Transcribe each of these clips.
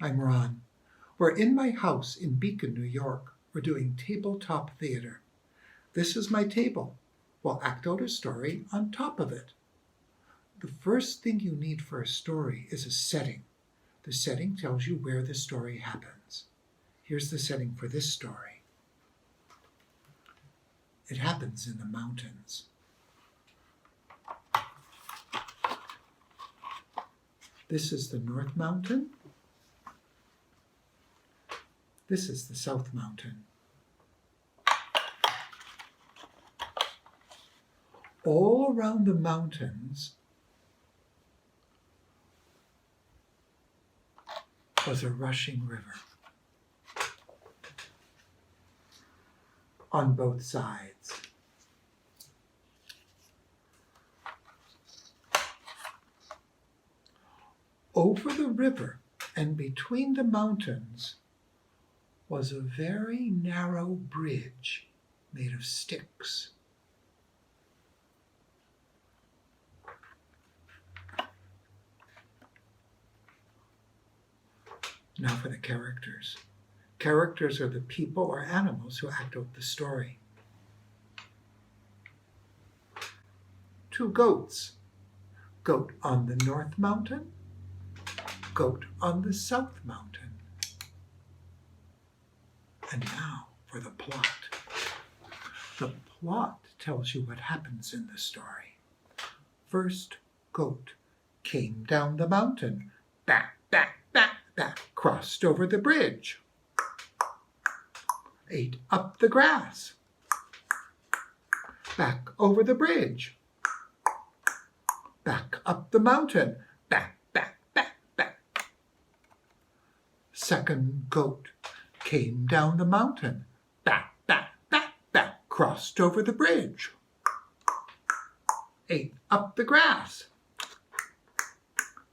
I'm Ron. We're in my house in Beacon, New York. We're doing tabletop theater. This is my table. We'll act out a story on top of it. The first thing you need for a story is a setting. The setting tells you where the story happens. Here's the setting for this story. It happens in the mountains. This is the North Mountain. This is the South Mountain. All around the mountains was a rushing river on both sides. Over the river and between the mountains was a very narrow bridge made of sticks. Now for the characters. Characters are the people or animals who act out the story. 2 goats. Goat on the North Mountain, goat on the South Mountain. And now for the plot. The plot tells you what happens in the story. First goat came down the mountain, back, crossed over the bridge, ate up the grass, back over the bridge, back up the mountain, back. Second goat came down the mountain, back, crossed over the bridge, ate up the grass,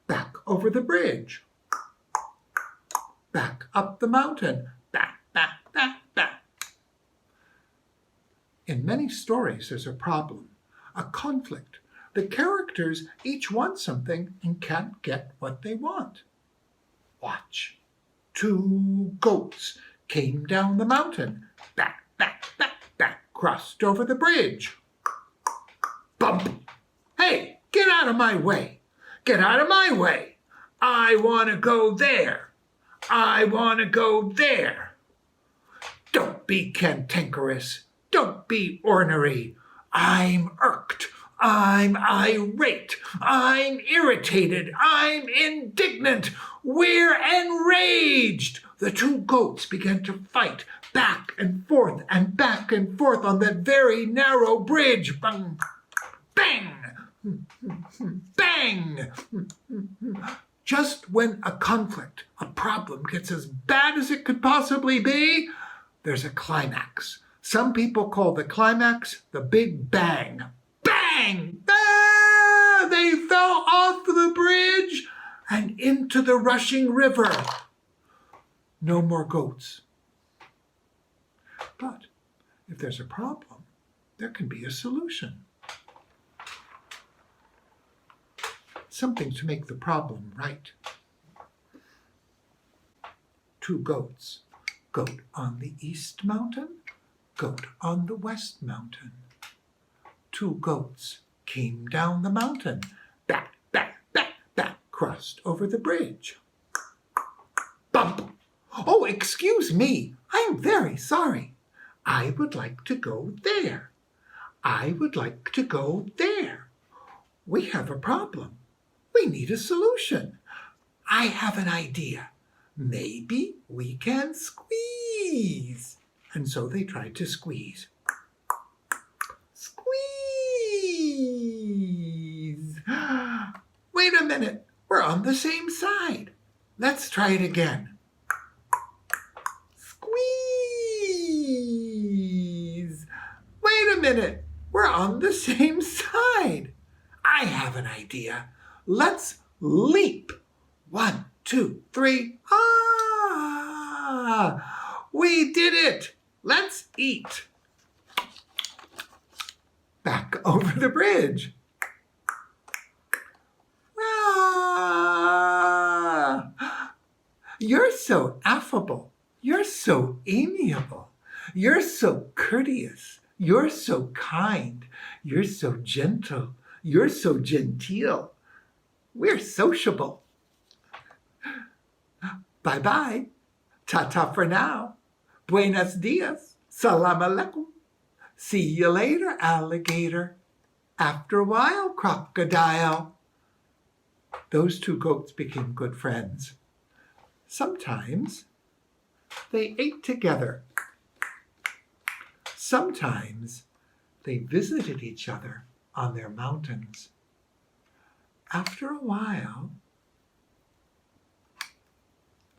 back over the bridge, back up the mountain, back. In many stories, there's a problem, a conflict. The characters each want something and can't get what they want. Watch. 2 goats came down the mountain, back, crossed over the bridge. Bump! Hey, get out of my way! Get out of my way! I want to go there! I want to go there! Don't be cantankerous! Don't be ornery! I'm irked! I'm irate! I'm irritated! I'm indignant! We're enraged! The 2 goats began to fight back and forth on that very narrow bridge. Bang! Bang! Bang! Just when a conflict, a problem gets as bad as it could possibly be, there's a climax. Some people call the climax the Big Bang. Bang! Ah! They fell off the bridge and into the rushing river. No more goats. But if there's a problem, there can be a solution. Something to make the problem right. 2 goats. Goat on the East Mountain, goat on the West Mountain. 2 goats came down the mountain, back, crossed over the bridge. Bump! Oh, excuse me, I'm very sorry. I would like to go there. I would like to go there. We have a problem. We need a solution. I have an idea. Maybe we can squeeze. And so they tried to squeeze. Squeeze! Wait a minute, we're on the same side. Let's try it again. Squeeze! Wait a minute, we're on the same side. I have an idea. Let's leap. 1, 2, 3. Ah! We did it! Let's eat. Back over the bridge. Ah! You're so affable. You're so amiable. You're so courteous. You're so kind. You're so gentle. You're so genteel. We're sociable. Bye-bye. Ta-ta for now. Buenos dias. Salam alaikum. See you later, alligator. After a while, crocodile. Those two goats became good friends. Sometimes they ate together. Sometimes they visited each other on their mountains. After a while,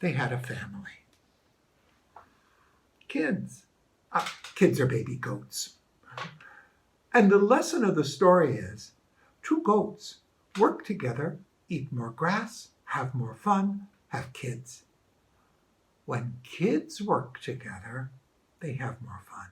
they had a family. Kids. Kids are baby goats. And the lesson of the story is, two goats work together, eat more grass, have more fun, have kids. When kids work together, they have more fun.